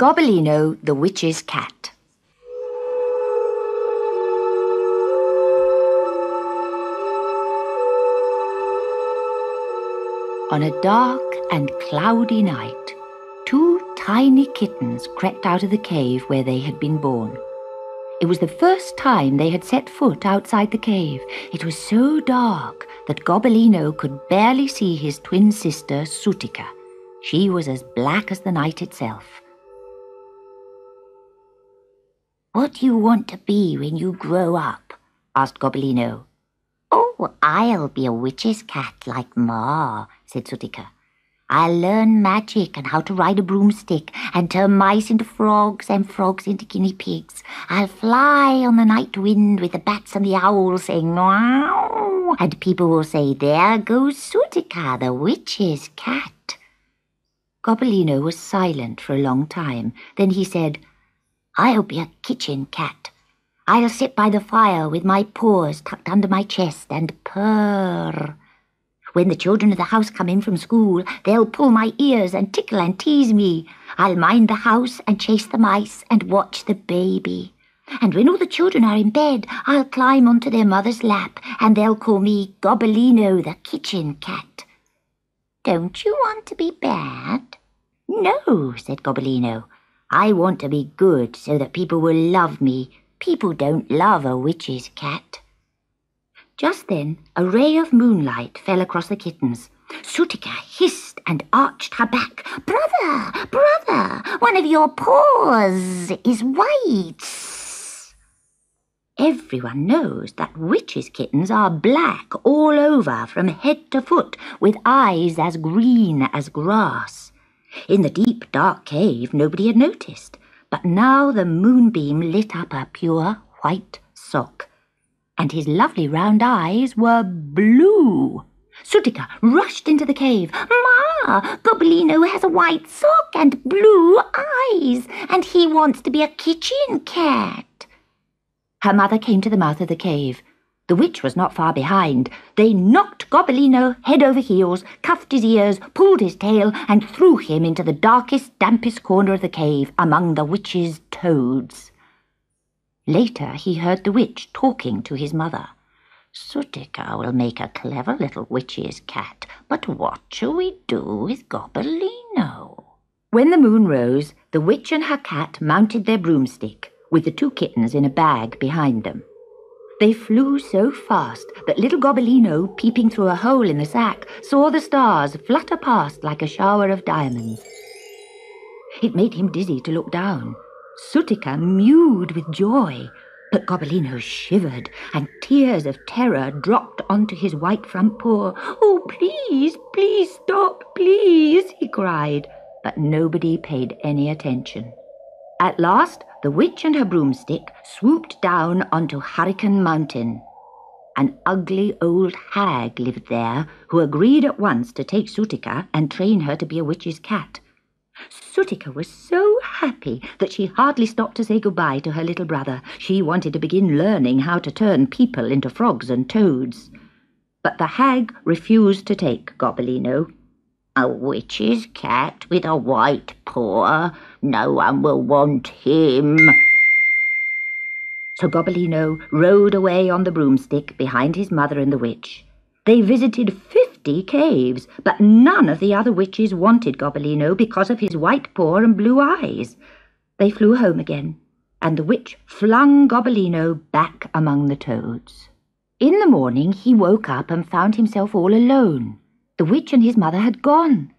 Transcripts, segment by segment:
Gobbolino, the Witch's Cat. On a dark and cloudy night, two tiny kittens crept out of the cave where they had been born. It was the first time they had set foot outside the cave. It was so dark that Gobbolino could barely see his twin sister, Sutika. She was as black as the night itself. "What do you want to be when you grow up?" asked Gobbolino. "Oh, I'll be a witch's cat like Ma," said Sutika. "I'll learn magic and how to ride a broomstick and turn mice into frogs and frogs into guinea pigs. I'll fly on the night wind with the bats and the owls saying meow, and people will say, 'There goes Sutika, the witch's cat.'" Gobbolino was silent for a long time. Then he said, "I'll be a kitchen cat. I'll sit by the fire with my paws tucked under my chest and purr. When the children of the house come in from school, they'll pull my ears and tickle and tease me. I'll mind the house and chase the mice and watch the baby. And when all the children are in bed, I'll climb onto their mother's lap and they'll call me Gobbolino, the kitchen cat." "Don't you want to be bad?" "No," said Gobbolino. "I want to be good so that people will love me. People don't love a witch's cat." Just then, a ray of moonlight fell across the kittens. Sutika hissed and arched her back. "Brother, brother, one of your paws is white." Everyone knows that witches' kittens are black all over from head to foot, with eyes as green as grass. In the deep, dark cave, nobody had noticed, but now the moonbeam lit up a pure white sock, and his lovely round eyes were blue. Sutika rushed into the cave. "Ma, Gobbolino has a white sock and blue eyes, and he wants to be a kitchen cat." Her mother came to the mouth of the cave. The witch was not far behind. They knocked Gobbolino head over heels, cuffed his ears, pulled his tail, and threw him into the darkest, dampest corner of the cave among the witch's toads. Later he heard the witch talking to his mother. "Sutika will make a clever little witch's cat, but what shall we do with Gobbolino?" When the moon rose, the witch and her cat mounted their broomstick, with the two kittens in a bag behind them. They flew so fast that little Gobbolino, peeping through a hole in the sack, saw the stars flutter past like a shower of diamonds. It made him dizzy to look down. Sutika mewed with joy, but Gobbolino shivered, and tears of terror dropped onto his white front paw. "Oh, please, please stop, please," he cried, but nobody paid any attention. At last, the witch and her broomstick swooped down onto Hurricane Mountain. An ugly old hag lived there who agreed at once to take Sutika and train her to be a witch's cat. Sutika was so happy that she hardly stopped to say goodbye to her little brother. She wanted to begin learning how to turn people into frogs and toads. But the hag refused to take Gobbolino. "A witch's cat with a white paw? No one will want him." So Gobbolino rode away on the broomstick behind his mother and the witch. They visited 50 caves, but none of the other witches wanted Gobbolino because of his white paw and blue eyes. They flew home again, and the witch flung Gobbolino back among the toads. In the morning he woke up and found himself all alone. The witch and his mother had gone.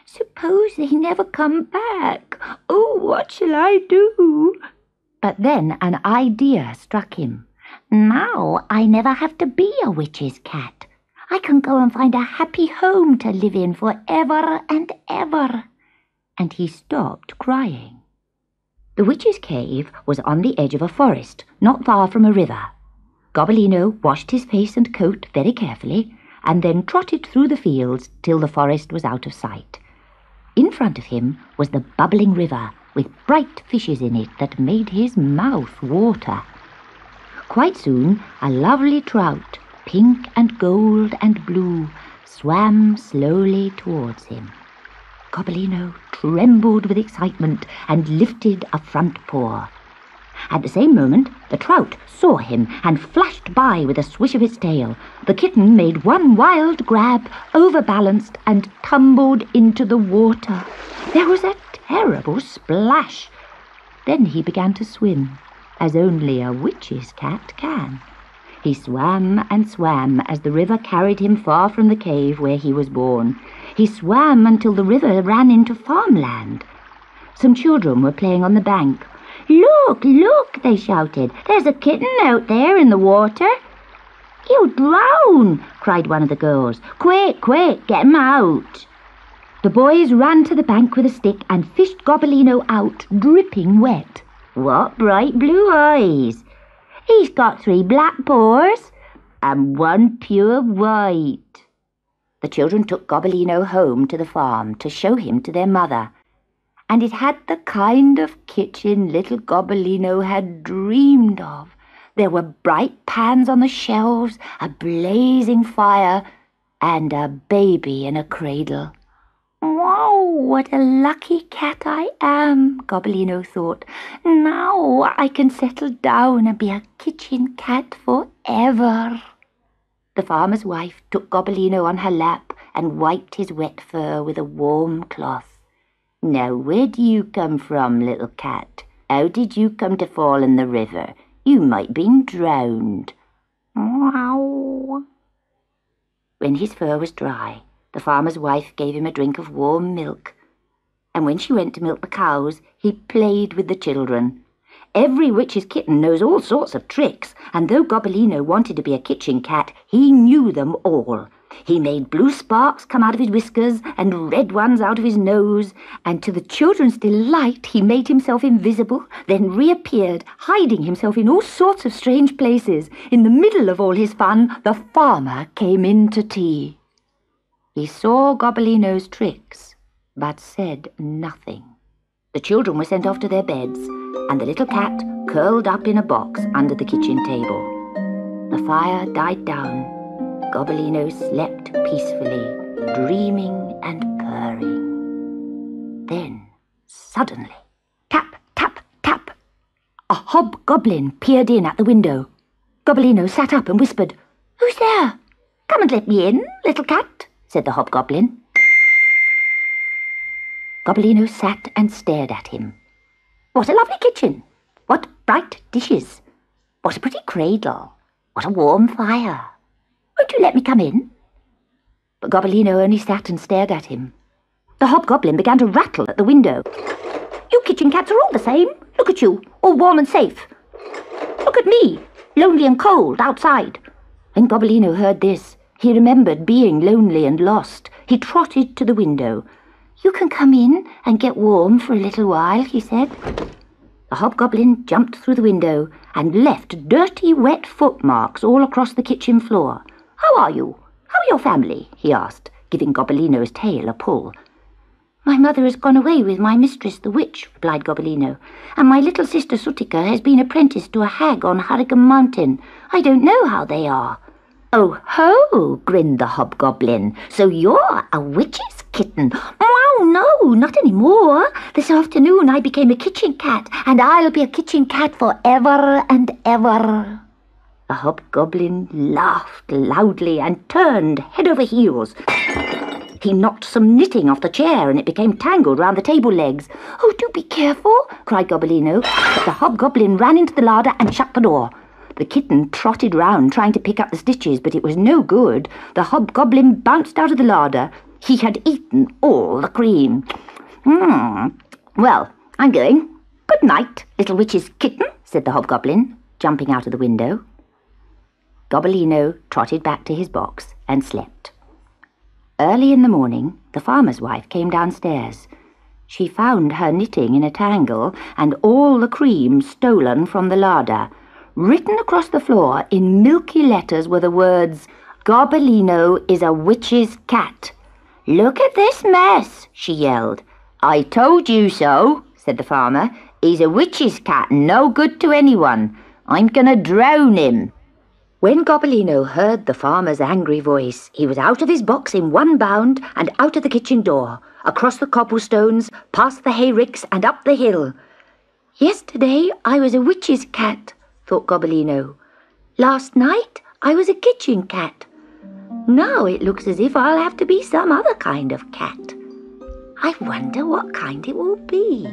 "Suppose they never come back. Oh, what shall I do?" But then an idea struck him. "Now I never have to be a witch's cat. I can go and find a happy home to live in for ever and ever." And he stopped crying. The witch's cave was on the edge of a forest, not far from a river. Gobbolino washed his face and coat very carefully, and then trotted through the fields till the forest was out of sight. In front of him was the bubbling river, with bright fishes in it that made his mouth water. Quite soon a lovely trout, pink and gold and blue, swam slowly towards him. Gobbolino trembled with excitement and lifted a front paw. At the same moment, the trout saw him and flashed by with a swish of its tail. The kitten made one wild grab, overbalanced, and tumbled into the water. There was a terrible splash. Then he began to swim, as only a witch's cat can. He swam and swam as the river carried him far from the cave where he was born. He swam until the river ran into farmland. Some children were playing on the bank. "Look, look," they shouted. "There's a kitten out there in the water." "He'll drown," cried one of the girls. "Quick, quick, get him out." The boys ran to the bank with a stick and fished Gobbolino out, dripping wet. "What bright blue eyes! He's got 3 black paws and 1 pure white." The children took Gobbolino home to the farm to show him to their mother. And it had the kind of kitchen little Gobbolino had dreamed of. There were bright pans on the shelves, a blazing fire, and a baby in a cradle. "Wow, what a lucky cat I am," Gobbolino thought. "Now I can settle down and be a kitchen cat forever." The farmer's wife took Gobbolino on her lap and wiped his wet fur with a warm cloth. "Now, where do you come from, little cat? How did you come to fall in the river? You might been drowned." "Wow." When his fur was dry, the farmer's wife gave him a drink of warm milk. And when she went to milk the cows, he played with the children. Every witch's kitten knows all sorts of tricks, and though Gobbolino wanted to be a kitchen cat, he knew them all. He made blue sparks come out of his whiskers and red ones out of his nose, and to the children's delight he made himself invisible, then reappeared, hiding himself in all sorts of strange places. In the middle of all his fun, the farmer came in to tea. He saw Gobbolino's tricks, but said nothing. The children were sent off to their beds, and the little cat curled up in a box under the kitchen table. The fire died down. Gobbolino slept peacefully, dreaming and purring. Then, suddenly, tap, tap, tap, a hobgoblin peered in at the window. Gobbolino sat up and whispered, "Who's there?" "Come and let me in, little cat," said the hobgoblin. Gobbolino sat and stared at him. "What a lovely kitchen! What bright dishes! What a pretty cradle! What a warm fire! Won't you let me come in?" But Gobbolino only sat and stared at him. The hobgoblin began to rattle at the window. "You kitchen cats are all the same. Look at you, all warm and safe. Look at me, lonely and cold outside." When Gobbolino heard this, he remembered being lonely and lost. He trotted to the window. "You can come in and get warm for a little while," he said. The hobgoblin jumped through the window and left dirty, wet footmarks all across the kitchen floor. "How are you? How are your family?" he asked, giving Gobbolino's tail a pull. "My mother has gone away with my mistress, the witch," replied Gobbolino, "and my little sister Sutika has been apprenticed to a hag on Hurricane Mountain. I don't know how they are." "Oh ho!" grinned the hobgoblin. "So you're a witch's kitten?" "Oh no, not anymore. This afternoon I became a kitchen cat, and I'll be a kitchen cat forever and ever." The hobgoblin laughed loudly and turned head over heels. He knocked some knitting off the chair and it became tangled round the table legs. "Oh, do be careful," cried Gobbolino, but the hobgoblin ran into the larder and shut the door. The kitten trotted round trying to pick up the stitches, but it was no good. The hobgoblin bounced out of the larder. He had eaten all the cream. "Well, I'm going. Good night, little witch's kitten," said the hobgoblin, jumping out of the window. Gobbolino trotted back to his box and slept. Early in the morning, the farmer's wife came downstairs. She found her knitting in a tangle and all the cream stolen from the larder. Written across the floor in milky letters were the words, "Gobbolino is a witch's cat." "Look at this mess," she yelled. "I told you so," said the farmer. "He's a witch's cat, no good to anyone. I'm gonna drown him." When Gobbolino heard the farmer's angry voice, he was out of his box in one bound and out of the kitchen door. across the cobblestones, past the hayricks and up the hill. Yesterday I was a witch's cat, thought Gobbolino. Last night I was a kitchen cat. Now it looks as if I'll have to be some other kind of cat. I wonder what kind it will be.